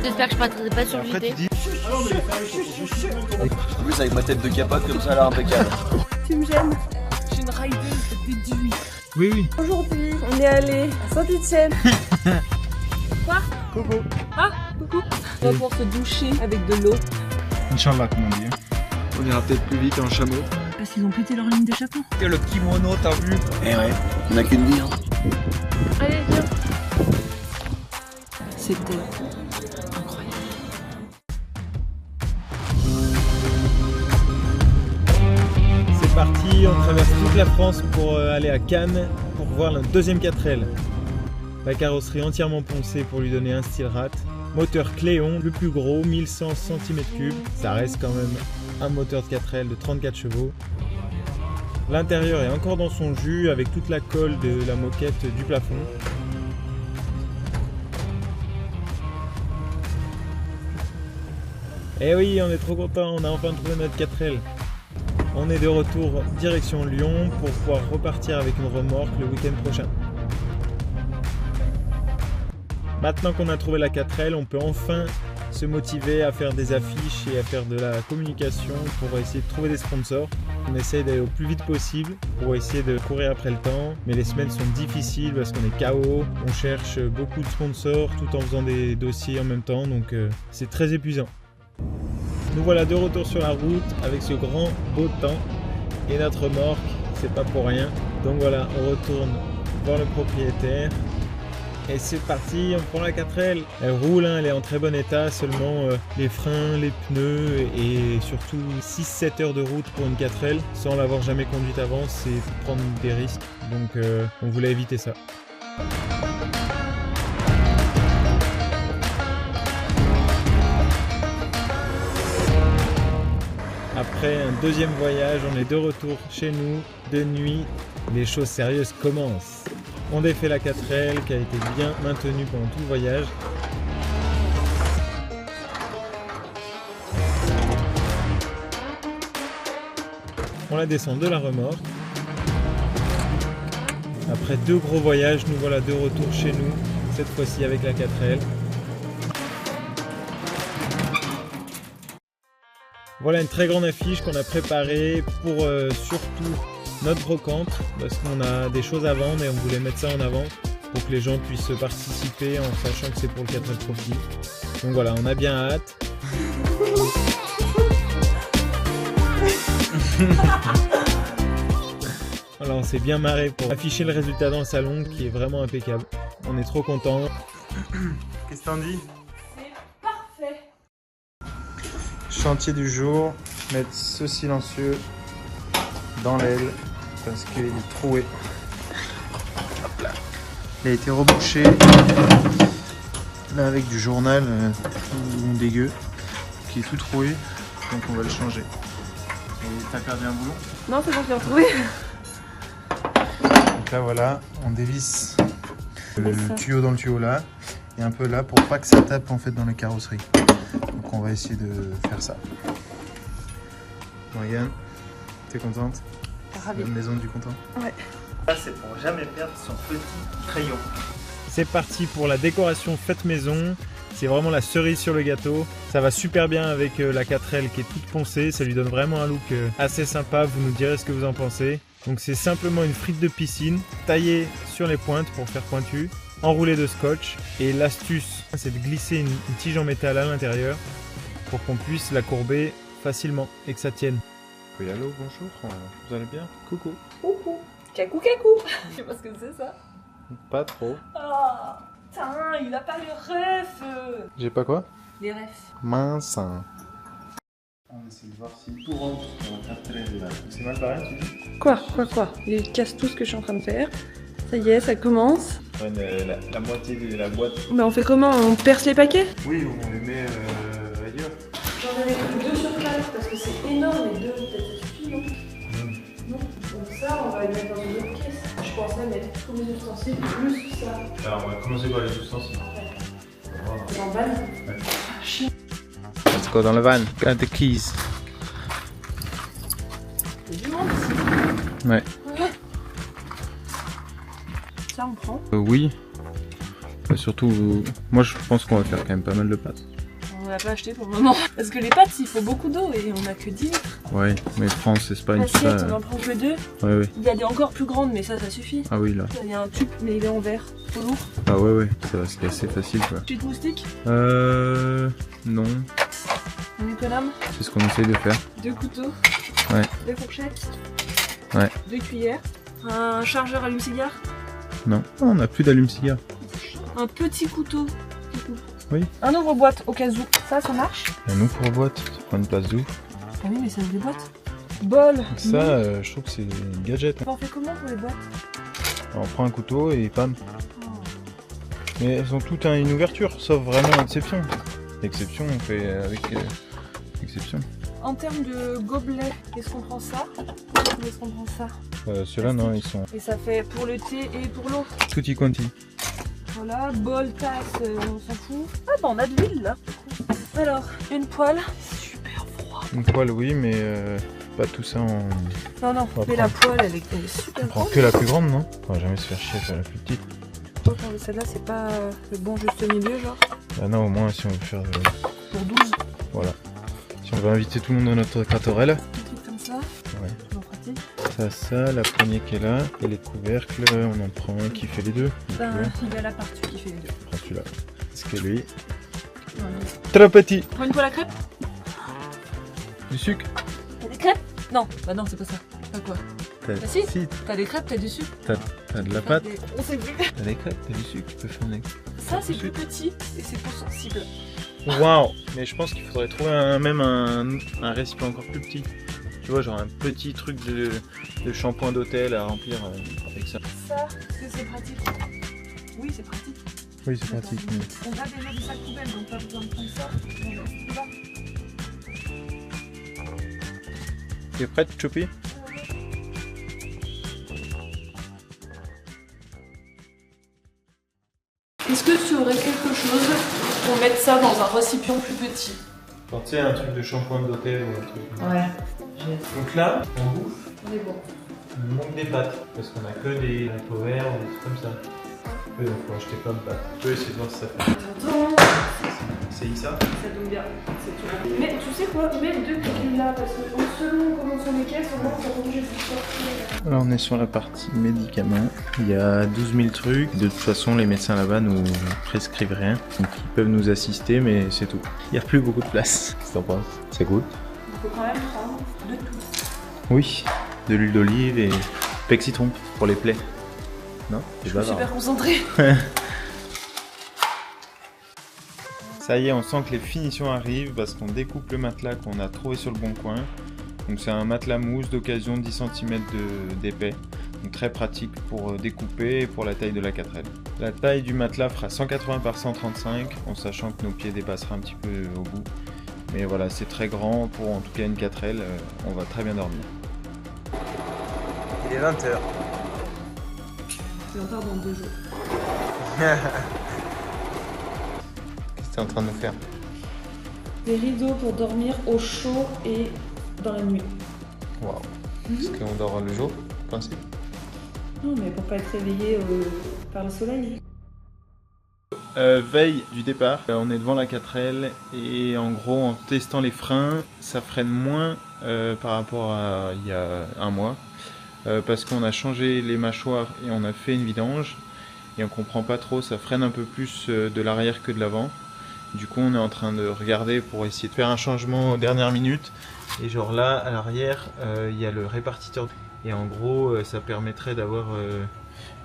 J'espère que je passerai pas sur le Après, JT. tu dis... En plus, avec ma tête de capote comme ça, elle a impeccable. Tu me gênes. Je suis une rideuse de 18. Oui, oui. Aujourd'hui, on est allé à Saint-Etienne. Quoi? Coucou. Ah, coucou. On va pouvoir se doucher avec de l'eau. Inch'Allah, comme on dit. On ira peut-être plus vite en chameau. Parce qu'ils ont pété leur ligne d'échappement. Et le kimono, t'as vu? Eh ouais, on a qu'une vie, hein. Allez, viens. C'était incroyable. C'est parti, on traverse toute la France pour aller à Cannes pour voir la deuxième 4L. La carrosserie entièrement poncée pour lui donner un style rat. Moteur Cléon, le plus gros, 1100 cm3. Ça reste quand même un moteur de 4L de 34 chevaux. L'intérieur est encore dans son jus avec toute la colle de la moquette du plafond. Eh oui, on est trop content, on a enfin trouvé notre 4L. On est de retour direction Lyon pour pouvoir repartir avec une remorque le week-end prochain. Maintenant qu'on a trouvé la 4L, on peut enfin se motiver à faire des affiches et à faire de la communication pour essayer de trouver des sponsors. On essaye d'aller au plus vite possible pour essayer de courir après le temps, mais les semaines sont difficiles parce qu'on est KO, on cherche beaucoup de sponsors tout en faisant des dossiers en même temps, donc c'est très épuisant. Nous voilà de retour sur la route avec ce grand beau temps et notre remorque, c'est pas pour rien. Donc voilà, on retourne voir le propriétaire et c'est parti, on prend la 4L. Elle roule, hein, elle est en très bon état, seulement les freins, les pneus et surtout 6-7 heures de route pour une 4L sans l'avoir jamais conduite avant, c'est prendre des risques. Donc on voulait éviter ça. Après un deuxième voyage, on est de retour chez nous, de nuit, les choses sérieuses commencent. On défait la 4L qui a été bien maintenue pendant tout le voyage. On la descend de la remorque. Après 2 gros voyages, nous voilà de retour chez nous, cette fois-ci avec la 4L. Voilà une très grande affiche qu'on a préparée pour surtout notre brocante, parce qu'on a des choses à vendre et on voulait mettre ça en avant pour que les gens puissent participer en sachant que c'est pour le 4L Profil. Donc voilà, on a bien hâte. Alors on s'est bien marré pour afficher le résultat dans le salon qui est vraiment impeccable. On est trop contents. Qu'est-ce que t'en dis? C'est parfait. Chantier du jour, mettre ce silencieux dans l'aile parce qu'il est troué. Hop là. Il a été rebouché là avec du journal tout dégueu qui est tout troué, donc on va le changer. Et t'as perdu un boulon? Non, c'est bon, je l'ai retrouvé. Donc là voilà, on dévisse le tuyau dans le tuyau là et un peu là pour pas que ça tape en fait dans la carrosserie. Donc on va essayer de faire ça. Morgane, t'es contente? Ravi. La maison du content? Ouais. Ça c'est pour jamais perdre son petit crayon. C'est parti pour la décoration faite maison. C'est vraiment la cerise sur le gâteau. Ça va super bien avec la 4L qui est toute poncée. Ça lui donne vraiment un look assez sympa. Vous nous direz ce que vous en pensez. Donc c'est simplement une frite de piscine taillée sur les pointes pour faire pointu, enroulée de scotch. Et l'astuce, c'est de glisser une tige en métal à l'intérieur pour qu'on puisse la courber facilement et que ça tienne. Oui, allô, bonjour, vous allez bien? Coucou. Coucou. Cacou, cacou. Je sais pas ce que c'est ça. Pas trop. Oh, putain, il a pas le ref. J'ai pas quoi? Les refs. Mince. On essaie de voir si tout rentre dans la 4L là. C'est mal pareil, tu dis? Quoi? Il casse tout ce que je suis en train de faire. Ça y est, ça commence. La moitié de la boîte. Mais on fait comment? On perce les paquets? Oui, on les met ailleurs. J'en avais pris 2 sur 4 parce que c'est énorme et 2 peut-être ça suffit, non? Non. Donc ça, on va le mettre dans une autre pièce. Je pensais mettre tous les ustensiles plus ça. Alors on va commencer par les ustensiles. Dans le van. Ouais. Chien. Let's go dans le van. Got the keys. Il y a du monde ici. Ouais. Ça, on prend. Oui. Surtout, moi je pense qu'on va faire quand même pas mal de pâtes. On l'a pas acheté pour le moment. Parce que les pâtes, il faut beaucoup d'eau et on a que 10 litres. Ouais, mais France, Espagne, tout ça. Assiette, on en prend que 2. Ouais, ouais. Il y a des encore plus grandes, mais ça suffit. Ah oui, là. Il y a un tube, mais il est en verre. Trop lourd. Ah ouais, ouais, ça va se casser facile quoi. Suite moustique, Non, un économe, c'est ce qu'on essaye de faire. 2 couteaux, Ouais. 2 fourchettes, Ouais. 2 cuillères, un chargeur allume-cigare, Non, on n'a plus d'allume-cigare. un petit couteau qui coupe. Oui. Un ouvre-boîte au cas où. Ça marche. Un ouvre-boîte, ça prend une place d'où? Ah oui, mais ça ouvre les boîtes. Bol. Ça, je trouve que c'est une gadget. On fait comment pour les boîtes? On prend un couteau et pam. Mais elles ont toutes une ouverture, sauf vraiment exception. Exception, on fait avec exception. En termes de gobelets, est-ce qu'on prend ça? Ou est-ce qu'on prend ça? Ceux-là, non, ils sont Et ça fait pour le thé et pour l'eau. tutti quanti. Voilà, bol, tasse, on s'en fout. Ah bah on a de l'huile là. Alors, une poêle. Super froid. Une poêle, oui, mais pas tout ça en. Non, non, On va mais la poêle elle est super On prend grande. que la plus grande, non? On va jamais se faire chier à faire la plus petite. Celle-là c'est pas le bon juste milieu genre. Ah non, au moins si on veut faire. Pour 12. Voilà. Si on veut inviter tout le monde dans notre quatorelle. Un truc comme ça. Ouais. On pratique. Ça, la poignée qui est là, et les couvercles, on en prend un qui fait les deux. Ben, il y a la partie qui fait les deux. Prends celui-là. Parce que lui, Voilà. très petit. Prends une poêle à crêpes. Du sucre. T'as des crêpes? Non, bah non, c'est pas ça. T'as quoi? T'as Ah, si. si, T'as des crêpes, t'as du sucre. t'as de la pâte. On sait plus. T'as des crêpes, t'as du sucre, tu peux faire des. Ça c'est plus petit et c'est pour sensible. Waouh! Mais je pense qu'il faudrait trouver même un récipient encore plus petit. Tu vois, genre un petit truc de shampoing d'hôtel à remplir avec ça. Ça, est-ce que c'est pratique? Oui, c'est pratique. Oui, c'est pratique. Mais... On a déjà du sac poubelle, donc pas besoin de prendre ça. On va rester là. T'es prête, Choppy? Est-ce que tu aurais quelque chose pour mettre ça dans un récipient plus petit? Quand tu sais, un truc de shampoing d'hôtel ou un truc. Ouais. Donc là, on bouffe. On est bon. Il manque des pâtes, parce qu'on a que des haricots verts ou des trucs comme ça. Oui, donc on va acheter plein de pâtes. Je vais essayer de voir si ça fait. Attends, C'est ça? ça donne bien. C'est tout. Mais tu sais quoi? Mets 2 pilules là, parce que selon comment sont les caisses, on va changer de sortir. Alors on est sur la partie médicaments. Il y a 12 000 trucs. De toute façon, les médecins là-bas nous prescrivent rien. Donc ils peuvent nous assister, mais c'est tout. Il n'y a plus beaucoup de place. Qu'est-ce que t'en penses? C'est cool. Il faut quand même prendre de tout. Oui, de l'huile d'olive et Pexitron pour les plaies. Non? Je suis super concentrée. Ça y est, on sent que les finitions arrivent parce qu'on découpe le matelas qu'on a trouvé sur le bon coin. Donc c'est un matelas mousse d'occasion 10 cm d'épais. Donc très pratique pour découper et pour la taille de la 4L. La taille du matelas fera 180 par 135 en sachant que nos pieds dépasseraient un petit peu au bout. Mais voilà, c'est très grand pour en tout cas une 4L, on va très bien dormir. Il est 20h. Et on part dans 2 jours. Qu'est-ce que tu es en train de faire? Des rideaux pour dormir au chaud et dans la nuit. Waouh. Est-ce qu'on dort le jour, en principe? Non, mais pour pas être réveillé par le soleil. Veille du départ, on est devant la 4L et en gros en testant les freins, ça freine moins par rapport à il y a un mois parce qu'on a changé les mâchoires et on a fait une vidange et on comprend pas trop, ça freine un peu plus de l'arrière que de l'avant. Du coup on est en train de regarder pour essayer de faire un changement aux dernières minutes et genre là à l'arrière il y a le répartiteur et en gros ça permettrait d'avoir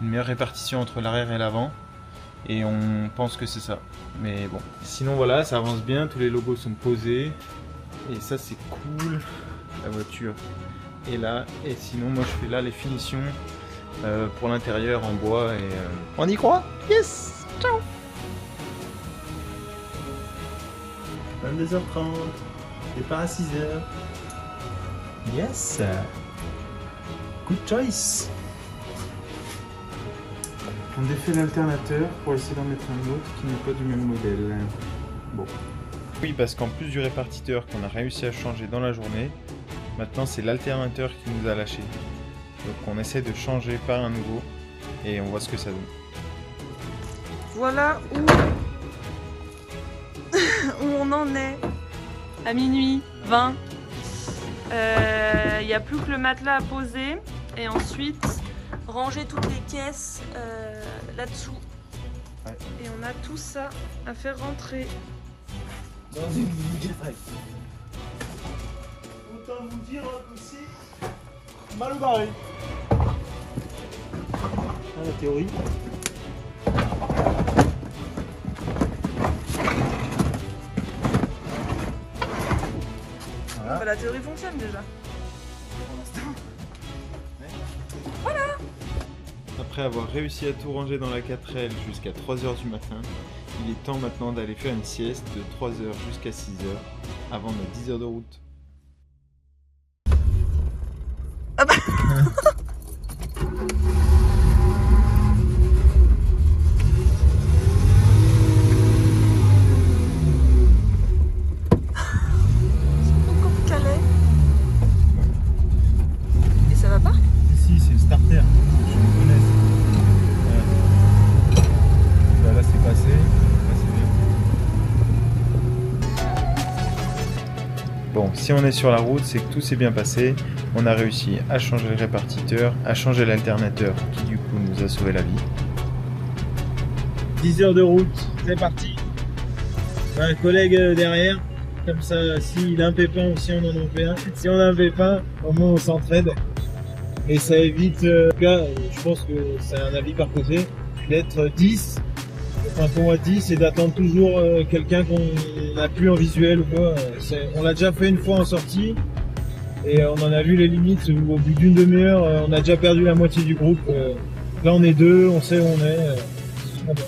une meilleure répartition entre l'arrière et l'avant. Et on pense que c'est ça, mais bon. Sinon voilà, ça avance bien, tous les logos sont posés. Et ça c'est cool, la voiture est là. Et sinon moi je fais là les finitions pour l'intérieur en bois et on y croit. Yes. Ciao. 22h30, départ à 6h. Yes. Good choice. On défait l'alternateur pour essayer d'en mettre un autre qui n'est pas du même modèle. Bon. Oui, parce qu'en plus du répartiteur qu'on a réussi à changer dans la journée, maintenant c'est l'alternateur qui nous a lâché. Donc on essaie de changer par un nouveau et on voit ce que ça donne. voilà où on en est. À minuit 20. Il n'y a plus que le matelas à poser. Et ensuite, ranger toutes les caisses là-dessous. Ouais. Et on a tout ça à faire rentrer. Dans une bibliothèque. Autant vous dire que c'est mal barré. Dans la théorie. Voilà. Bah, la théorie fonctionne déjà. Après avoir réussi à tout ranger dans la 4L jusqu'à 3h du matin, il est temps maintenant d'aller faire une sieste de 3h jusqu'à 6h avant nos 10 heures de route. Ah bah. Encore calé. Et ça va pas? Si, c'est le starter. Je le connais. Voilà. Là, c'est passé. Bon, si on est sur la route, c'est que tout s'est bien passé. On a réussi à changer le répartiteur, à changer l'alternateur qui du coup nous a sauvé la vie. 10 heures de route, c'est parti. Un collègue derrière, comme ça, s'il a un pépin ou si on en a un. Si on a un pépin, au moins on s'entraide. Et ça évite, en tout cas, je pense que c'est un avis partagé, d'être 10. Enfin, pour moi 10 et d'attendre toujours quelqu'un qu'on n'a plus en visuel ou quoi. On l'a déjà fait une fois en sortie et on en a vu les limites. Au bout d'une demi-heure, on a déjà perdu la moitié du groupe. Là on est deux, on sait où on est. C'est super bien.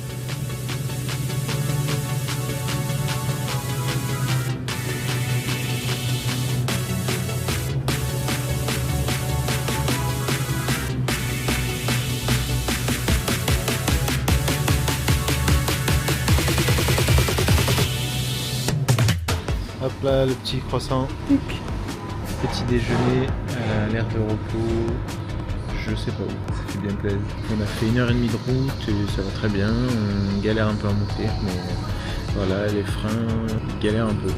Hop là, le petit croissant. Petit déjeuner à l'aire de repos. Je sais pas où, ça fait bien plaisir. On a fait 1h30 de route et ça va très bien. On galère un peu à monter, mais voilà, les freins galèrent un peu.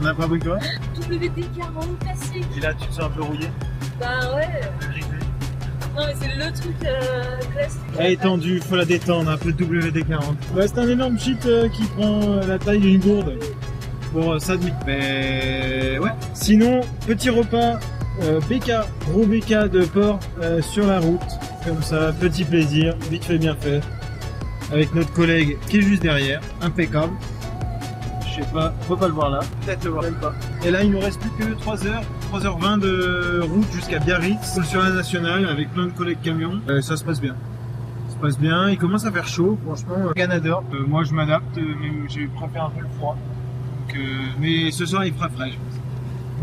On a pas pris quoi? WD-40 classique. Et là, tu te sens un peu rouillé? Bah ouais. Non mais c'est le truc classique. Elle est tendue, faut la détendre, un peu de WD-40. Ouais, c'est un énorme shit qui prend la taille d'une gourde. Pour ça demi. Mais ouais. Sinon, petit repas BK, gros BK de porc sur la route. Comme ça, petit plaisir, vite fait bien fait. Avec notre collègue qui est juste derrière, impeccable. Je sais pas, faut pas le voir là. Peut-être le voir même pas. Et là, il nous reste plus que 3h20 de route jusqu'à Biarritz, sur la nationale, avec plein de collègues camions. Ça se passe bien. Ça se passe bien, il commence à faire chaud, franchement. Canador, moi je m'adapte, mais je préfère un peu le froid. Mais ce soir il fera frais, je pense.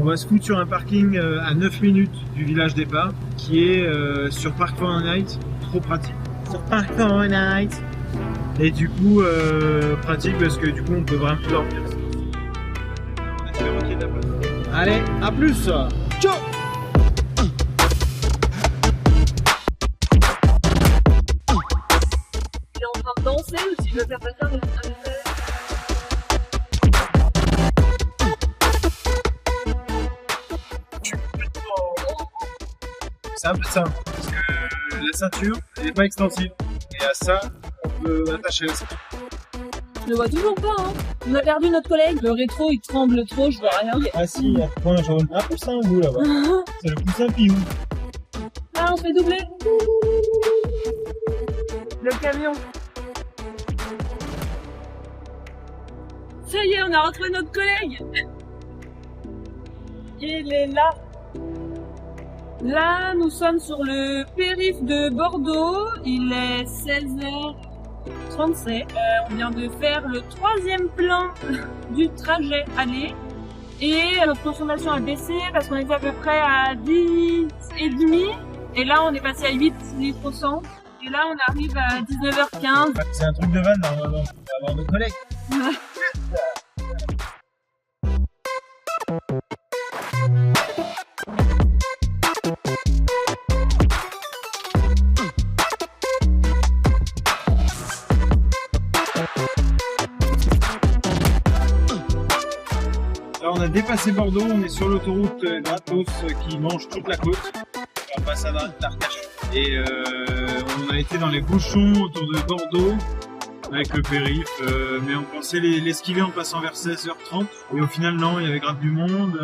On va se foutre sur un parking à 9 minutes du village départ, qui est sur Park Fahrenheit, trop pratique. Sur Park Fahrenheit. Et du coup, pratique parce que du coup on peut vraiment dormir. On a fait roquer de la bonne. Allez, à plus. Ciao. Tu es en train de danser ou tu veux faire passer un message? C'est un peu simple, parce que la ceinture, elle n'est pas extensive. Et à ça, on peut attacher la ceinture. Je le vois toujours pas, hein. On a perdu notre collègue. Le rétro, il tremble trop, je vois rien. Ah si, point, genre un poussin au bout là-bas. C'est le poussin piou. Ah, on se fait doubler. Le camion. Ça y est, on a retrouvé notre collègue. Il est là. Là, nous sommes sur le périph' de Bordeaux. Il est 16h37. On vient de faire le 3e plan du trajet aller. Et notre consommation a baissé parce qu'on était à peu près à 10,5. Et là, on est passé à 8 litres au 100. Et là, on arrive à 19h15. C'est un truc de vanne, on va avoir nos collègues. a dépassé Bordeaux, on est sur l'autoroute gratos qui mange toute la côte. On passe à d'Arcachon. Et on a été dans les bouchons autour de Bordeaux avec le périph', mais on pensait l'esquiver en passant vers 16h30. Et au final, non, il y avait grave du monde.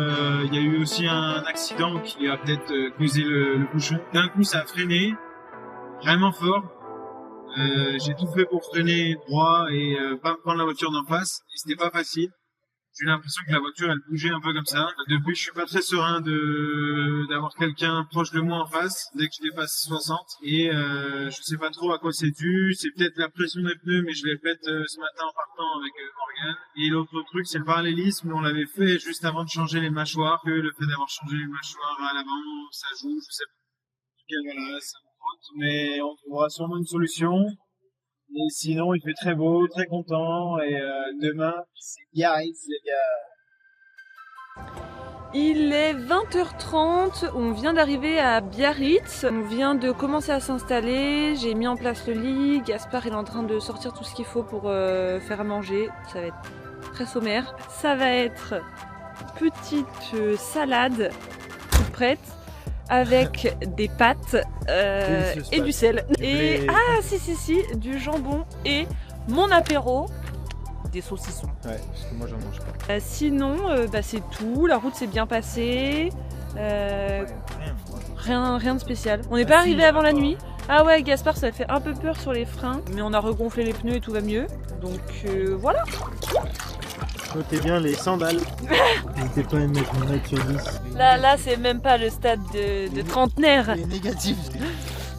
Il y a eu aussi un accident qui a peut-être causé le bouchon. D'un coup, ça a freiné vraiment fort. J'ai tout fait pour freiner droit et pas me prendre la voiture d'en face. Et c'était pas facile. J'ai eu l'impression que la voiture, elle bougeait un peu comme ça. Depuis, je suis pas très serein d'avoir quelqu'un proche de moi en face dès que je dépasse 60. Et je sais pas trop à quoi c'est dû. C'est peut-être la pression des pneus, mais je l'ai faite ce matin en partant avec Morgane. Et l'autre truc, c'est le parallélisme. On l'avait fait juste avant de changer les mâchoires. Que le fait d'avoir changé les mâchoires à l'avant, ça joue. Je sais pas. Voilà, ça me frotte. Mais on trouvera sûrement une solution. Et sinon, il fait très beau, très content, et demain, c'est Biarritz, les gars. Il est 20h30, on vient d'arriver à Biarritz, on vient de commencer à s'installer, j'ai mis en place le lit, Gaspard est en train de sortir tout ce qu'il faut pour faire à manger, ça va être très sommaire. Ça va être petite salade toute prête, avec des pâtes et du sel. Et si, du jambon et mon apéro, des saucissons. Ouais, parce que moi j'en mange pas. Sinon, c'est tout. La route s'est bien passée. Rien de spécial. On n'est pas arrivé avant la nuit. Ah ouais, Gaspard, ça fait un peu peur sur les freins, mais on a regonflé les pneus et tout va mieux. Donc voilà. Notez bien les sandales. N'hésitez pas à mettre une note sur 10. Là, c'est même pas le stade de trentenaire. Les négatifs.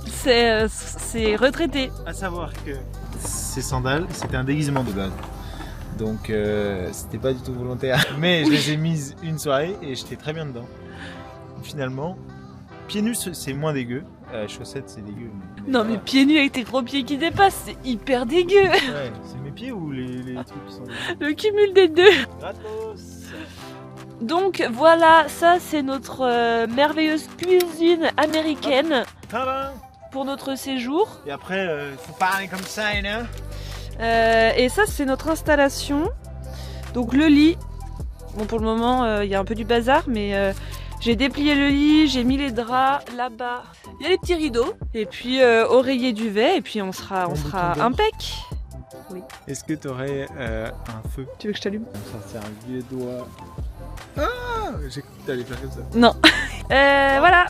C'est retraité. À savoir que ces sandales, c'était un déguisement de base. Donc c'était pas du tout volontaire. Mais je les ai mises une soirée et j'étais très bien dedans. Finalement, pieds nus, c'est moins dégueu. Chaussettes, c'est dégueu. Non, mais pieds nus avec tes gros pieds qui dépassent, c'est hyper dégueu. Ouais, c'est mes pieds ou les trucs qui sont dégueux. Le cumul des deux. Gratos. Donc voilà, ça c'est notre merveilleuse cuisine américaine Tadam. pour notre séjour. Et après, faut parler comme ça, hein. Et ça c'est notre installation. Donc le lit. Bon, pour le moment, il y a un peu du bazar, mais j'ai déplié le lit, j'ai mis les draps là-bas. Il y a les petits rideaux, et puis oreiller duvet, et puis on sera impec. Oui. Est-ce que tu aurais un feu? Tu veux que je t'allume? Ça c'est un vieux doigt. Ah, j'ai cru que t'allais faire comme ça. Non. Voilà,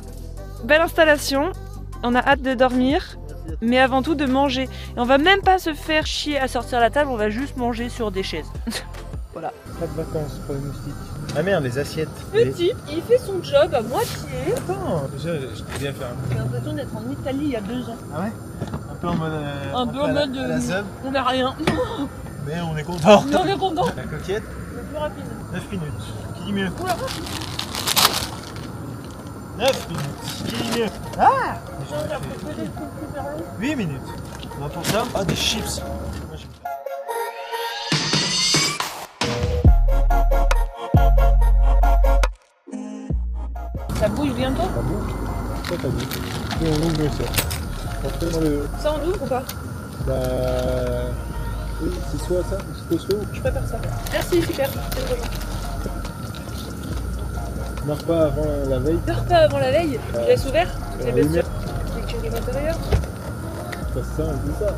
belle installation. On a hâte de dormir, mais avant tout de manger. Et on va même pas se faire chier à sortir la table, on va juste manger sur des chaises. Voilà. Pas de vacances pour les moustiques. Ah merde, les assiettes. Petit, il fait son job à moitié. Attends, déjà, je t'ai bien fait J'ai l'impression d'être en Italie il y a 2 ans. Ah ouais? Un peu en mode. Un peu en mode. À la sub. On n'a rien. Mais on est content. On est content. La coquette, Le plus rapide. 9 minutes. Qui dit mieux? Oula. 9 minutes. Qui dit mieux? Ah, j'ai proposé des trucs super longs. 8 minutes. On va pour ça. Ah, des chips. Moi, j'aime ça. Ça bouge bientôt? Ça bouge. Ça bouge. Et on ouvre ça. Rentrez dans le... Ça on ouvre ou pas? Bah... Oui, c'est soit ça, c'est soit. Je préfère ça. Merci, super. C'est trop long. Marre pas avant la veille. Dors pas avant la veille. Je laisse ouvert. C'est bien oui, sûr. L'écurie d'intérieur. C'est ça, on dit ça.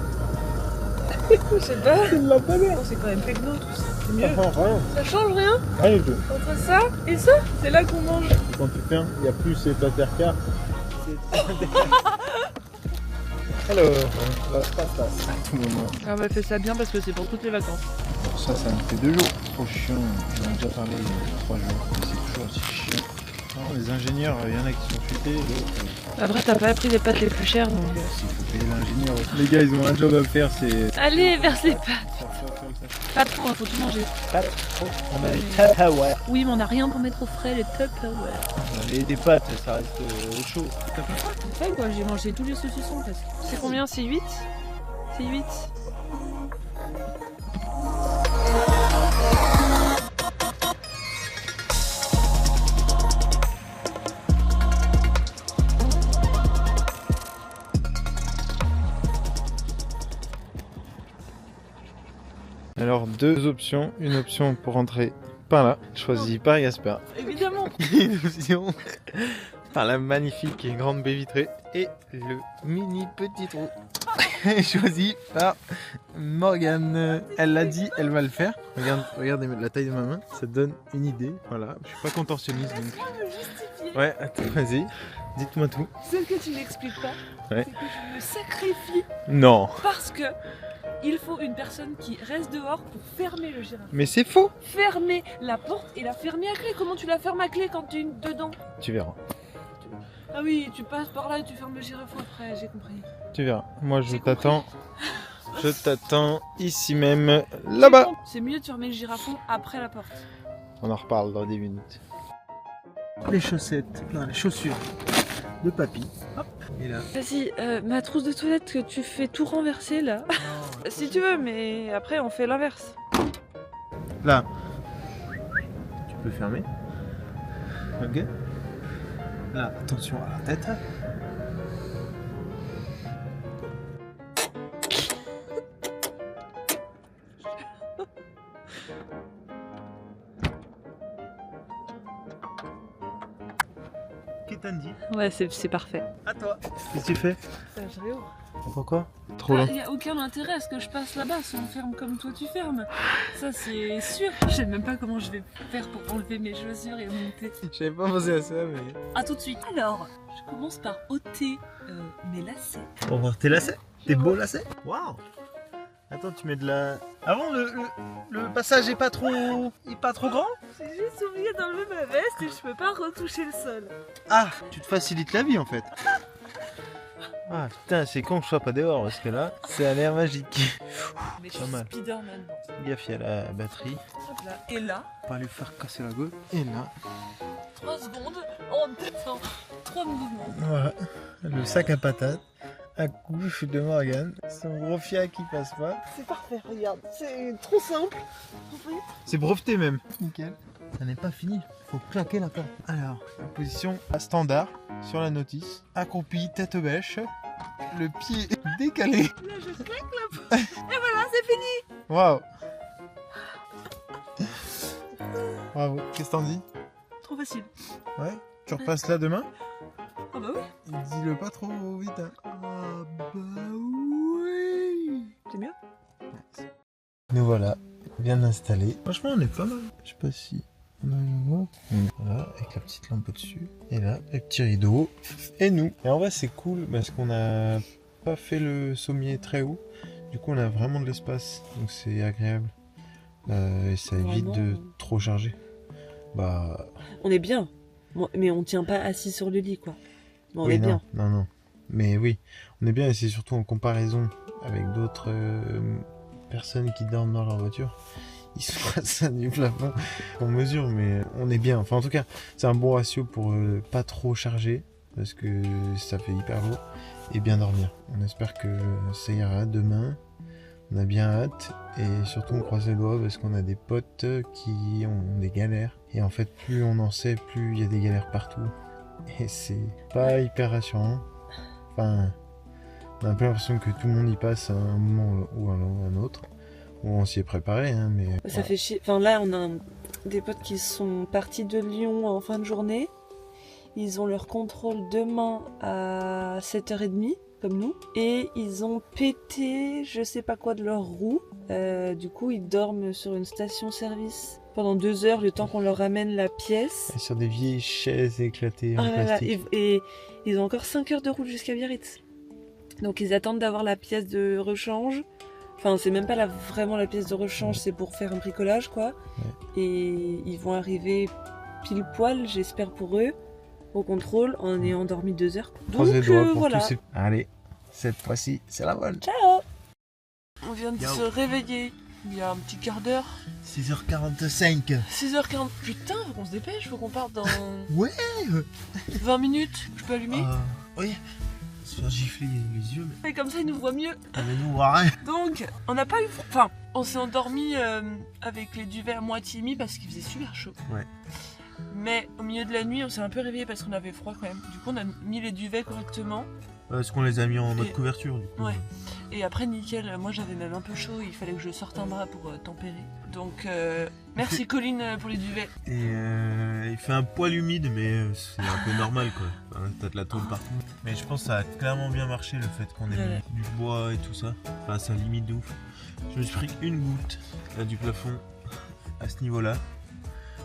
Je sais pas. C'est une lampadaire. C'est quand même pegno tout ça. C'est mieux. Enfin, rien. Ça change rien Rien du tout. entre ça et ça? C'est là qu'on mange. Quand tu fermes, il n'y a plus ces patriarcats. Alors, on va pas passer à tout moment. On va faire ça bien parce que c'est pour toutes les vacances. Ça me fait 2 jours. Trop chiant. J'en ai déjà parlé il y a 3 jours. Mais c'est toujours aussi chiant. Non, les ingénieurs, il y en a qui sont futés. Après t'as pas pris les pâtes les plus chères donc. S'il faut payer l'ingénieur. Les gars, ils ont un job à faire, c'est... Allez, verse les pâtes. Pas trop, faut tout manger. On a des Tupperware. Oui, mais on a rien pour mettre au frais, les Tupperware. Et des pâtes, ça reste au chaud. C'est vrai quoi, j'ai mangé tous les saucissons presque. C'est combien? C'est 8? C'est 8. Alors 2 options, une option pour rentrer pain-là, choisi par Gaspard. Évidemment. Illusion par la magnifique et grande baie vitrée et le mini petit trou choisi par Morgane. Elle l'a dit, elle va le faire. Regardez la taille de ma main, ça donne une idée. Voilà, je suis pas contorsionniste donc. Ouais, attends, vas-y, dites-moi tout. Celle que tu n'expliques pas, Ouais. c'est que je me sacrifie Non, parce que il faut une personne qui reste dehors pour fermer le girafon. mais c'est faux. Fermer la porte et la fermer à clé. Comment tu la fermes à clé quand tu es dedans? Tu verras, Ah oui, tu passes par là et tu fermes le girafon après, j'ai compris. tu verras. Moi je J'ai t'attends. Je t'attends ici même, là-bas. C'est mieux de fermer le girafon après la porte. On en reparle dans 10 minutes. Les chaussettes, non, les chaussures de papy. Hop, et là. Vas-y, ma trousse de toilette que tu fais tout renverser là. Si tu veux, mais après on fait l'inverse. Là, tu peux fermer. Ok. Là, attention à la tête. Qu'est-ce que t'as dit? Ouais, c'est parfait. À toi. Qu'est-ce que tu fais? Je réouvre. Pourquoi? Trop long. Il n'y a aucun intérêt à ce que je passe là-bas si on ferme comme toi tu fermes. Ça c'est sûr. Je sais même pas comment je vais faire pour enlever mes chaussures et monter. J'avais pas pensé à ça, mais. A tout de suite. Alors, je commence par ôter mes lacets. On va voir tes lacets. Tes beaux lacets. Waouh. Attends, tu mets de la. Ah bon, le passage est pas trop grand? J'ai juste oublié d'enlever ma veste et je peux pas retoucher le sol. Ah, tu te facilites la vie en fait. Ah putain, c'est con que je sois pas dehors parce que là, ça a l'air magique. Mais je Pas suis mal. Spider-Man. Gaffe, il y a la batterie. Hop là. Et là, Pas lui faire casser la gueule. Et là, 3 secondes, en 3 mouvements. voilà, le sac à patates à couche de Morgane. Son gros fiac qui passe pas. C'est parfait, regarde. C'est trop simple. En fait, C'est breveté même. Nickel. Ça n'est pas fini. Faut claquer la porte. Alors, la position standard sur la notice. Accroupi, tête bêche. Le pied décalé. là je claque la porte. Et voilà, c'est fini. Waouh. Bravo. Qu'est-ce que t'en dis? Trop facile. Ouais. Tu repasses là demain? Ah bah oui. Dis-le pas trop vite. Hein. Ah bah oui. C'est mieux. Nous voilà, bien installés. Franchement, on est pas mal. Je sais pas si on arrive à voir. Voilà, avec la petite lampe au-dessus. Et là, le petit rideau. Et nous. Et en vrai, c'est cool parce qu'on a pas fait le sommier très haut. Du coup, on a vraiment de l'espace. Donc, c'est agréable. Et ça évite de trop charger. Bah. On est bien, mais on tient pas assis sur le lit, quoi. Bon, on oui, est non, bien. non. Mais oui, on est bien et c'est surtout en comparaison avec d'autres personnes qui dorment dans leur voiture. Ils sont à ça du plafond. On mesure, mais on est bien. Enfin, en tout cas, c'est un bon ratio pour pas trop charger parce que ça fait hyper lourd et bien dormir. On espère que ça ira demain. On a bien hâte et surtout on croise les doigts parce qu'on a des potes qui ont des galères. Et en fait, plus on en sait, plus il y a des galères partout. Et c'est pas hyper rassurant. Enfin, on a un peu l'impression que tout le monde y passe à un moment ou à un autre. Ou on s'y est préparé, hein, mais... Ça voilà. fait chier. Enfin, là, on a des potes qui sont partis de Lyon en fin de journée. Ils ont leur contrôle demain à 7h30, comme nous. Et ils ont pété je sais pas quoi de leur roue. Du coup, ils dorment sur une station-service pendant 2 heures, le temps qu'on leur ramène la pièce. Et sur des vieilles chaises éclatées en Ah là là, plastique. et ils ont encore 5 heures de route jusqu'à Biarritz. Donc ils attendent d'avoir la pièce de rechange. Enfin, c'est même pas vraiment la pièce de rechange, c'est pour faire un bricolage, quoi. Ouais. Et ils vont arriver pile poil, j'espère pour eux, au contrôle, en ayant dormi 2 heures. Donc Croise les doigts pour voilà. tous ces... Allez, cette fois-ci, c'est la bonne. Ciao. On vient de Yo. se réveiller il y a un petit quart d'heure. 6h45. 6h40. Putain, faut qu'on se dépêche, faut qu'on parte dans Ouais. 20 minutes. Je peux allumer Oui. Se faire gifler les yeux, mais... Et comme ça, il nous voit mieux. mais nous, on voit rien. Donc, on n'a pas eu froid. Enfin, on s'est endormi avec les duvets à moitié mis parce qu'il faisait super chaud. Ouais. Mais au milieu de la nuit, on s'est un peu réveillé parce qu'on avait froid quand même. Du coup, on a mis les duvets correctement. Parce qu'on les a mis en mode Et- couverture du coup. Ouais. Et après, nickel, moi j'avais même un peu chaud, il fallait que je sorte un bras pour tempérer. Donc, merci Colline pour les duvets. Et il fait un poil humide, mais c'est un peu normal quoi. Enfin, t'as de la tôle partout. Mais je pense que ça a clairement bien marché le fait qu'on ait Ouais. mis du bois et tout ça. Enfin, ça limite de ouf. Je me suis pris une goutte là, du plafond à ce niveau-là.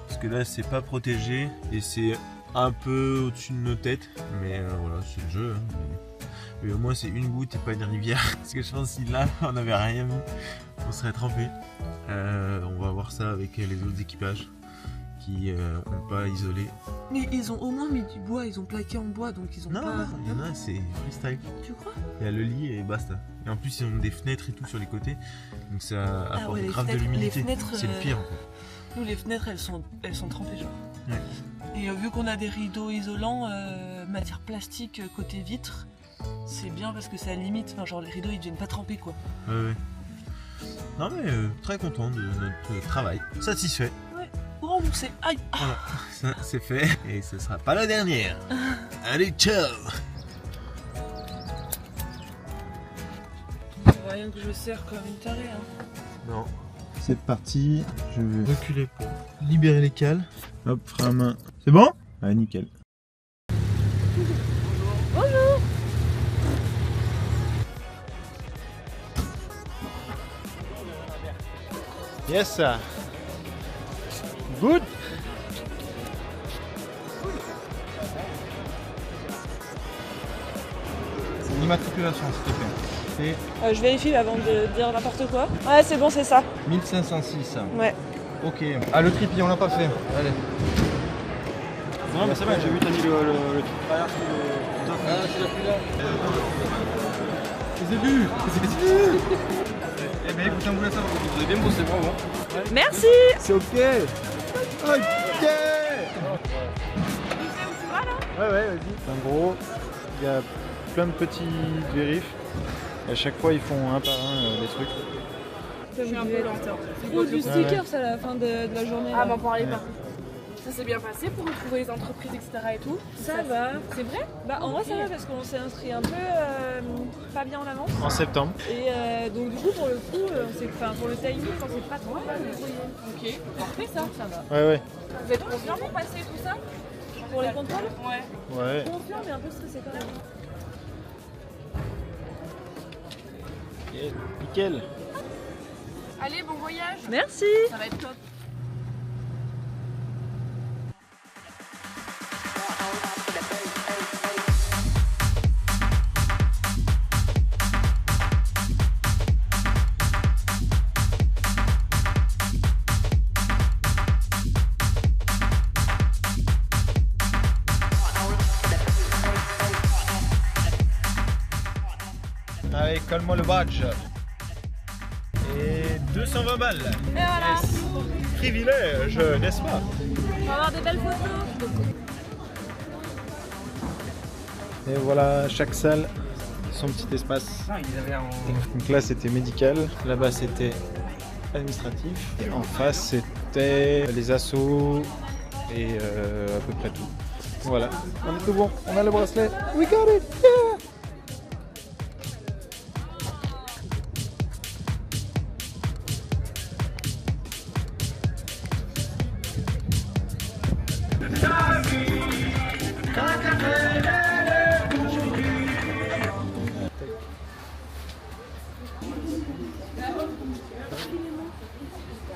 Parce que là, c'est pas protégé et c'est un peu au-dessus de nos têtes. Mais voilà, c'est le jeu. Hein. Mais au moins, c'est une goutte et pas une rivière. Parce que je pense que si là, on n'avait rien mis, on serait trempé. On va voir ça avec les autres équipages qui n'ont pas isolé. Mais ils ont au moins mis du bois, ils ont plaqué en bois, donc ils ont Non, pas... il y en a, c'est freestyle. Tu crois? Il y a le lit et basta. Et en plus, ils ont des fenêtres et tout sur les côtés. Donc ça apporte ouais, les grave de fenêtres- l'humidité. les fenêtres, C'est le pire en fait. Nous, les fenêtres, elles sont trempées, genre. Ouais. Et vu qu'on a des rideaux isolants, matière plastique côté vitre, c'est bien parce que ça limite, enfin, genre les rideaux ils deviennent pas trempés quoi. Ouais. Non mais très content de notre travail. Satisfait. Remboursé, aïe! Voilà, ça c'est fait. Et ce sera pas la dernière. Allez, ciao. Rien que je sers comme une tarée. Hein. Non. C'est parti. Je vais reculer pour libérer les cales. Hop, frein à main. C'est bon? Ah, nickel. Yes, sir. Good. L'immatriculation, s'il te plaît. Je vérifie avant de dire n'importe quoi. Ouais, c'est bon, c'est ça. C'est 1506. Ouais. Ok. Ah, le tripier, on l'a pas fait. Allez. Non mais c'est vrai, j'ai vu t'as mis le truc derrière Les élus. Eh ben écoute, on voulait savoir. Vous avez bien bossé, bravo. Merci. C'est ok. Ok. Ouais, vas-y. En gros, il y a plein de petits vérifs. Et à chaque fois, ils font un par un des trucs. Je suis un peu lente. Faut du sticker à la fin de la journée. Ah, là. m'en parlez pas. Ça s'est bien passé pour retrouver les entreprises, etc. et tout. Ça va. C'est vrai? Bah en vrai ça va parce qu'on s'est inscrit un peu pas bien en avance. En septembre. Et donc du coup pour le coup, pour le timing, on s'est pas trop mal débrouillé. Ok, parfait ça. Ça va. Ouais. Vous êtes confiant pour passer tout ça? Pour les contrôles, Ouais. Ouais. confiant mais un peu stressé quand même. Et nickel. Allez, bon voyage. Merci. Ça va être top. Allez, colle-moi le badge. Et 220 balles. Et voilà. Privilège, n'est-ce pas? On va avoir des belles photos. Et voilà, chaque salle, son petit espace. Donc là, c'était médical. Là-bas, c'était administratif. Et en face, c'était les assos et à peu près tout. Voilà, on est tout bon. On a le bracelet. We got it! Yeah!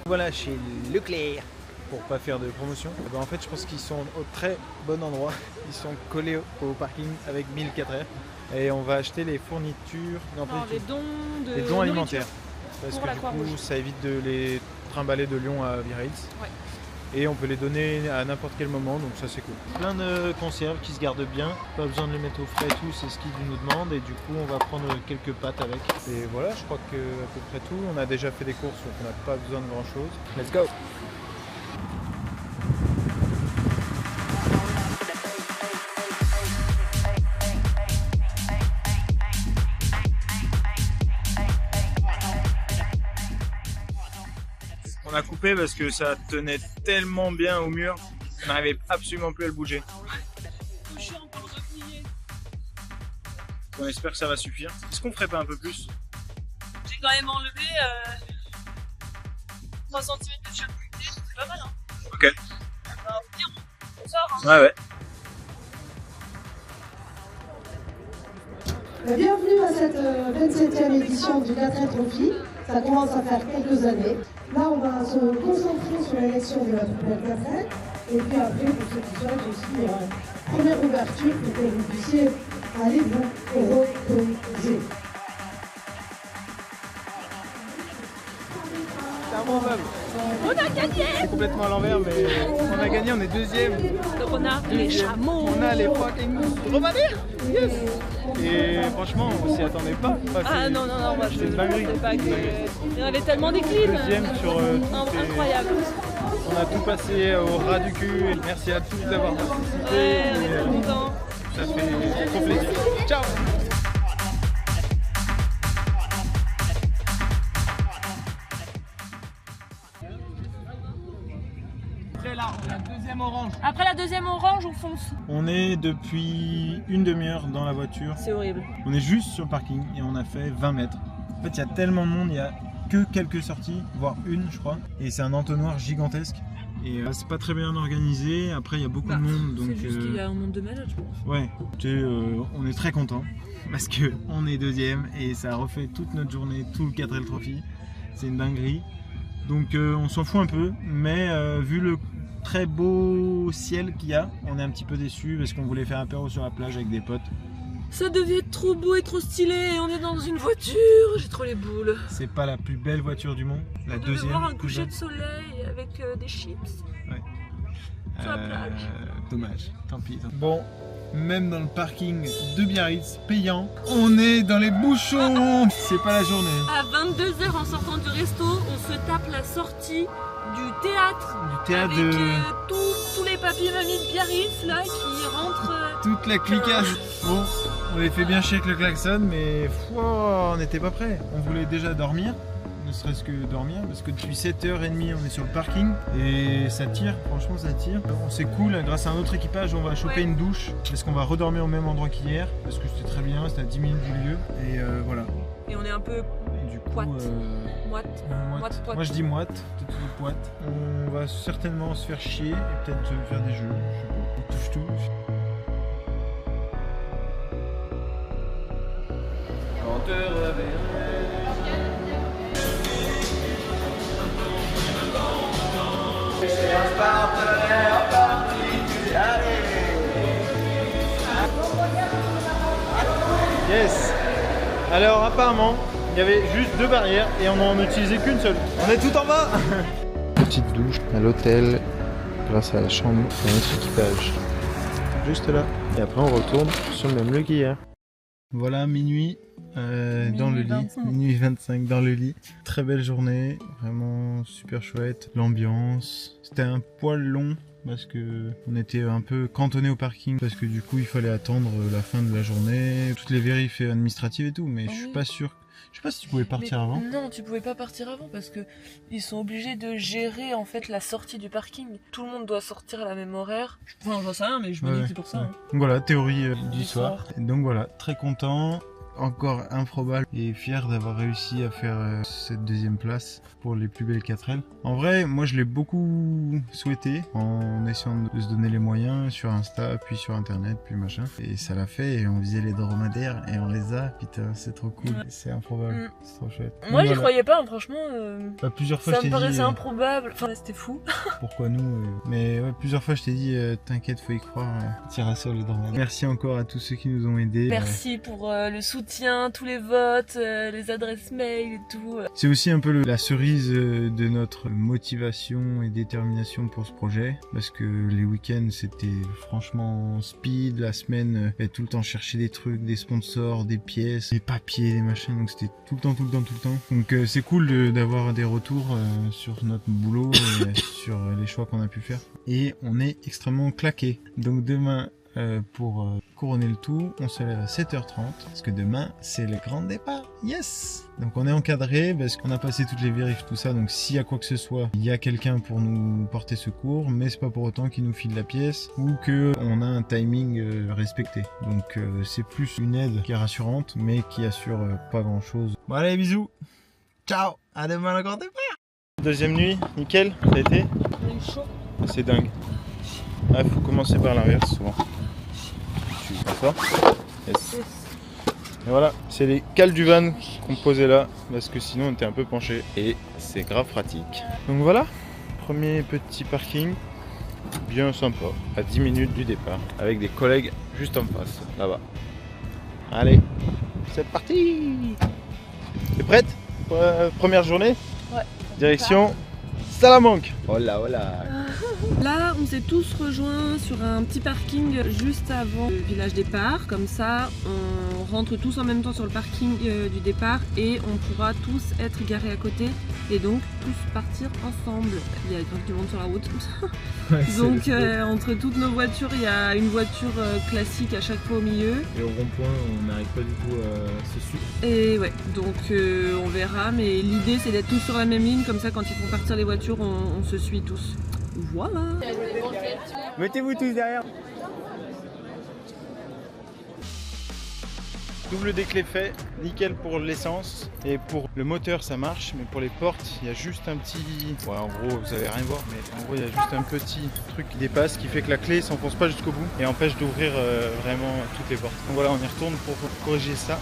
Voilà chez Leclerc. Pour pas faire de promotion, eh ben, en fait je pense qu'ils sont au très bon endroit. Ils sont collés au parking avec 1004R et on va acheter les fournitures, non, pas du Les tout. dons de Les dons alimentaires. Parce pour que la du Croix-Rouge. coup ça évite de les trimballer de Lyon à Biarritz. Ouais. Et on peut les donner à n'importe quel moment, donc ça c'est cool. Plein de conserves qui se gardent bien, pas besoin de les mettre au frais et tout, c'est ce qu'ils nous demandent et du coup on va prendre quelques pâtes avec. Et voilà, je crois que à peu près tout. On a déjà fait des courses donc on n'a pas besoin de grand chose. Let's go! On a coupé parce que ça tenait tellement bien au mur, on n'arrivait absolument plus à le bouger. on espère que ça va suffire. Est-ce qu'on ferait pas un peu plus? J'ai quand même enlevé 3 cm de chaque côté, c'est pas mal hein. Ok. On sort hein. Ouais, ouais. Bienvenue à cette 27e édition du 4L Trophy. Ça commence à faire quelques années. Là, on va se concentrer sur l'élection de la poubelle 4L. Et puis après, pour ceux qui souhaitent aussi, première ouverture pour que vous puissiez aller vous reposer. C'est improbable. On a gagné. C'est complètement à l'envers, mais on a gagné, on est deuxième. Donc on a les chameaux. On a les fucking Romaniens. Yes. Et franchement, on s'y attendait pas. Enfin, Ah non, moi je ne pensais pas que... Il y en avait tellement des clips. Deuxième sur Incroyable. On a tout passé au ras du cul. Et merci à tous d'avoir participé. Ouais, on est trop contents. Ça fait trop plaisir. Ciao. Après là, on a la deuxième orange. Après la deuxième orange, on fonce. On est depuis une demi-heure dans la voiture. C'est horrible. On est juste sur le parking et on a fait 20 mètres. En fait, il y a tellement de monde, il y a que quelques sorties, voire une, je crois. Et c'est un entonnoir gigantesque. Et c'est pas très bien organisé. Après, il y a beaucoup de monde. Donc, C'est juste qu'il y a un monde de malades, je pense. ouais, on est très content parce que on est deuxième et ça refait toute notre journée, tout le 4L Trophy. C'est une dinguerie. Donc on s'en fout un peu, mais vu le très beau ciel qu'il y a, on est un petit peu déçus parce qu'on voulait faire un apéro sur la plage avec des potes. Ça devait être trop beau et trop stylé. On est dans une voiture. J'ai trop les boules. C'est pas la plus belle voiture du monde, la On devait deuxième. voir un plus coucher belle. de soleil avec des chips. Ouais. sur la plage. Dommage, tant pis. Bon, même dans le parking de Biarritz, payant, on est dans les bouchons. C'est pas la journée. À 22h en sortant du resto, on se tape la sortie du théâtre. Du théâtre avec de... tous les papis et mamies de Biarritz là qui rentrent. Toute la cliquasse. Bon, on les fait bien chier avec le klaxon, mais on n'était pas prêts. On voulait déjà dormir, ne serait-ce que dormir, parce que depuis 7h30 on est sur le parking et ça tire, franchement ça tire. C'est cool, grâce à un autre équipage on va choper une douche, parce qu'on va redormir au même endroit qu'hier, parce que c'était très bien, c'était à 10 minutes du lieu, et voilà. Et on est un peu Et du coup, moite. Moite. Moi je dis moite, peut-être poite. On va certainement se faire chier et peut-être faire des jeux, je sais pas. On touche tout. On te reverrai. C'est un partenaire particulier. Yes. Alors apparemment, il y avait juste 2 barrières et on n'en utilisait qu'une seule. On est tout en bas. Petite douche à l'hôtel grâce à la chambre de notre équipage. Juste là. Et après on retourne sur le même lieu qu'hier. Voilà, minuit dans le lit. 25. Minuit 25 dans le lit. Très belle journée, vraiment super chouette. L'ambiance, c'était un poil long parce que on était un peu cantonné au parking parce que du coup il fallait attendre la fin de la journée, toutes les vérifs administratives et tout, mais je suis pas sûr. Je sais pas si tu pouvais partir avant. Non, tu pouvais pas partir avant parce que ils sont obligés de gérer en fait la sortie du parking. Tout le monde doit sortir à la même horaire. Enfin, j'en sais rien, mais je me dis que c'est pour ça. Ouais. hein. Donc voilà, théorie du Du soir. Et donc voilà, très content, encore improbable et fier d'avoir réussi à faire cette deuxième place pour les plus belles 4L. En vrai, moi je l'ai beaucoup souhaité en essayant de se donner les moyens sur Insta, puis sur internet, puis machin. Et ça l'a fait et on visait les dromadaires et on les a. Putain, c'est trop cool, c'est improbable, c'est trop chouette. Moi, Donc j'y voilà. croyais pas, hein, franchement. Plusieurs fois Ça je t'ai me dit paraissait improbable. Enfin, c'était fou. pourquoi nous mais ouais, plusieurs fois je t'ai dit t'inquiète, faut y croire, tire sur les dromadaires. Merci encore à tous ceux qui nous ont aidés. Merci pour le soutien, tous les votes, les adresses mail et tout. C'est aussi un peu la cerise de notre motivation et détermination pour ce projet, parce que les week-ends c'était franchement speed, la semaine tout le temps chercher des trucs, des sponsors, des pièces, des papiers, des machins, donc c'était tout le temps. Donc c'est cool d'avoir des retours sur notre boulot et sur les choix qu'on a pu faire. Et on est extrêmement claqué. Donc demain pour couronner le tout, on se lève à 7h30 parce que demain c'est le grand départ. Yes! Donc on est encadré parce qu'on a passé toutes les vérifs, tout ça. Donc s'il y a quoi que ce soit, il y a quelqu'un pour nous porter secours, mais c'est pas pour autant qu'il nous file la pièce ou que on a un timing respecté. Donc c'est plus une aide qui est rassurante, mais qui assure pas grand chose. Bon allez, bisous! Ciao! À demain le grand départ! Deuxième nuit, nickel, ça a été? On a eu chaud. C'est dingue. Ah, faut commencer par l'inverse souvent. Tu t'assois. Yes. Et voilà, c'est les cales du van qu'on posait là, parce que sinon on était un peu penché et c'est grave pratique. Donc voilà, premier petit parking, bien sympa, à 10 minutes du départ, avec des collègues juste en face, là-bas. Allez, c'est parti! T'es prête pour la première journée? Ouais. Direction Salamanque. Hola, hola. Là, on s'est tous rejoints sur un petit parking juste avant le village départ. Comme ça, on rentre tous en même temps sur le parking du départ et on pourra tous être garés à côté et donc tous partir ensemble. Il y a grave du monde sur la route. Ouais, Donc entre toutes nos voitures, il y a une voiture classique à chaque fois au milieu. Et au rond-point, on n'arrive pas du tout à se suivre. Et ouais, donc on verra, mais l'idée c'est d'être tous sur la même ligne, comme ça quand ils font partir les voitures, on se suit tous. Voilà. Mettez-vous tous derrière. Double déclé fait, nickel pour l'essence. Et pour le moteur ça marche, mais pour les portes, il y a juste un petit... Ouais, en gros, vous allez rien voir, mais en gros, il y a juste un petit truc qui dépasse, qui fait que la clé s'enfonce pas jusqu'au bout et empêche d'ouvrir vraiment toutes les portes. Donc voilà, on y retourne pour corriger ça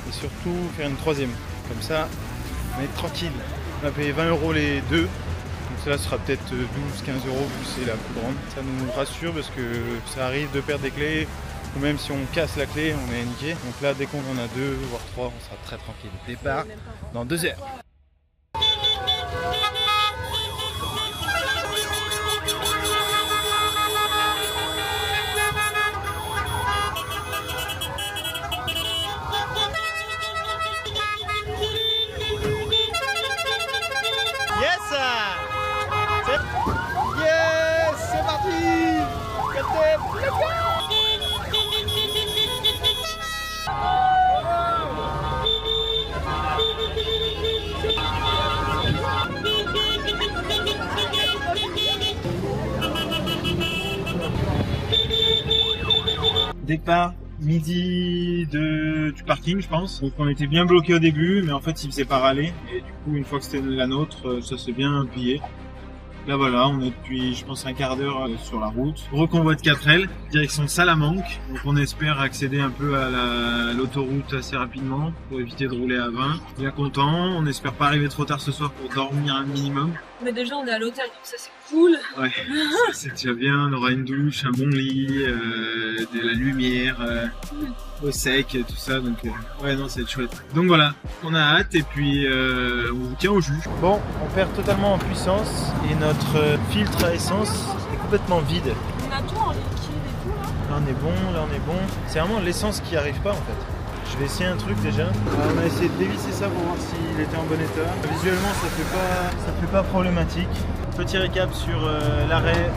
et surtout faire une troisième. Comme ça, on est tranquille. On a payé 20 € les deux. Donc cela sera peut-être 12-15 € vu que c'est la plus grande. Ça nous rassure parce que ça arrive de perdre des clés ou même si on casse la clé, on est niqué. Donc là, dès qu'on en a 2 voire 3, on sera très tranquille. Départ dans 2 heures. Départ midi du parking, je pense. Donc on était bien bloqué au début, mais en fait il faisait pas râler. Et du coup, une fois que c'était la nôtre, ça s'est bien plié. Là voilà, on est depuis je pense un quart d'heure sur la route. Reconvoi de 4L, direction Salamanque. Donc on espère accéder un peu à l'autoroute assez rapidement pour éviter de rouler à 20. Bien content, on espère pas arriver trop tard ce soir pour dormir un minimum. Mais déjà on est à l'hôtel, donc ça c'est cool. Ouais, c'est déjà bien, on aura une douche, un bon lit, de la lumière, au sec, tout ça, donc ouais non c'est chouette. Donc voilà, on a hâte et puis on vous tient au jus. Bon, on perd totalement en puissance et notre filtre à essence est complètement vide. On a tout en liquide et tout là. Là on est bon, là on est bon. C'est vraiment l'essence qui arrive pas en fait. Je vais essayer un truc déjà. On a essayé de dévisser ça pour voir s'il était en bon état. Visuellement ça fait pas problématique. Petit récap sur l'arrêt.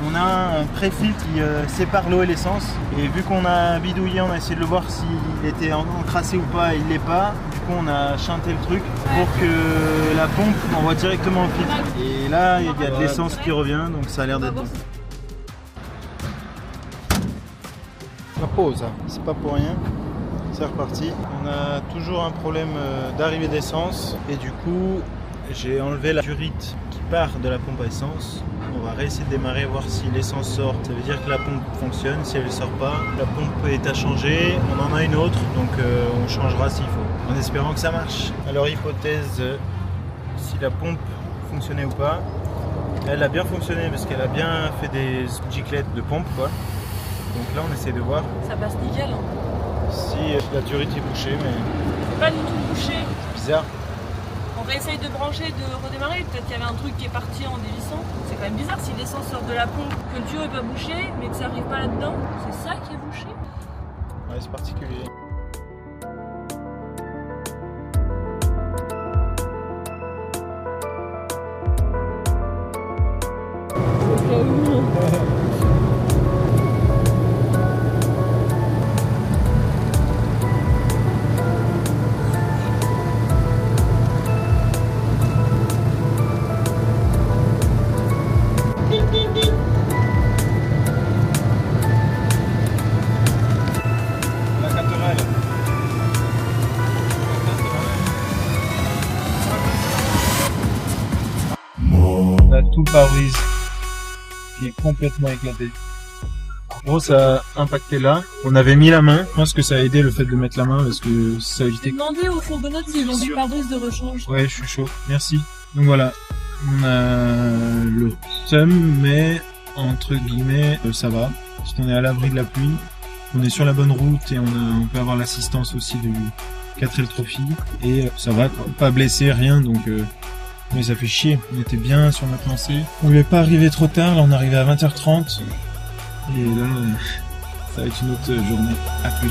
On a un pré-filtre qui sépare l'eau et l'essence. Et vu qu'on a bidouillé, on a essayé de le voir s'il était encrassé ou pas, il l'est pas. Du coup on a chanté le truc pour que la pompe envoie directement au filtre. Et là il y a de l'essence qui revient, donc ça a l'air d'être bon. La pause, c'est pas pour rien. C'est reparti. On a toujours un problème d'arrivée d'essence et du coup j'ai enlevé la turite qui part de la pompe à essence. On va réessayer de démarrer, voir si l'essence sort. Ça veut dire que la pompe fonctionne. Si elle ne sort pas, la pompe est à changer. On en a une autre, donc on changera s'il faut, en espérant que ça marche. Alors hypothèse, si la pompe fonctionnait ou pas. Elle a bien fonctionné parce qu'elle a bien fait des giclettes de pompe quoi. Donc là on essaie de voir Ça passe nickel. Hein. si la turite est bouchée, mais C'est pas du tout bouché. c'est bizarre. On réessaye de brancher, de redémarrer. Peut-être qu'il y avait un truc qui est parti en dévissant. C'est quand même bizarre si l'essence sort de la pompe, que le tuyau est pas bouché, mais que ça arrive pas là-dedans. C'est ça qui est bouché. Ouais, c'est particulier. tout le pare-brise qui est complètement éclaté. En gros, ça a impacté là. On avait mis la main. Je pense que ça a aidé le fait de mettre la main parce que ça a évité. Demandez aux fourgonnettes s'ils ont des pare-brise de rechange. Ouais, je suis chaud. Merci. Donc voilà, on a le seum, mais entre guillemets, ça va. Parce qu'on est à l'abri de la pluie. On est sur la bonne route et on peut avoir l'assistance aussi du 4L Trophy. Et ça va, quoi. Pas blessé, rien, donc... Mais ça fait chier, on était bien sur notre lancée. On lui est pas arrivé trop tard, là on est arrivé à 20h30. Et là, ça va être une autre journée. À plus.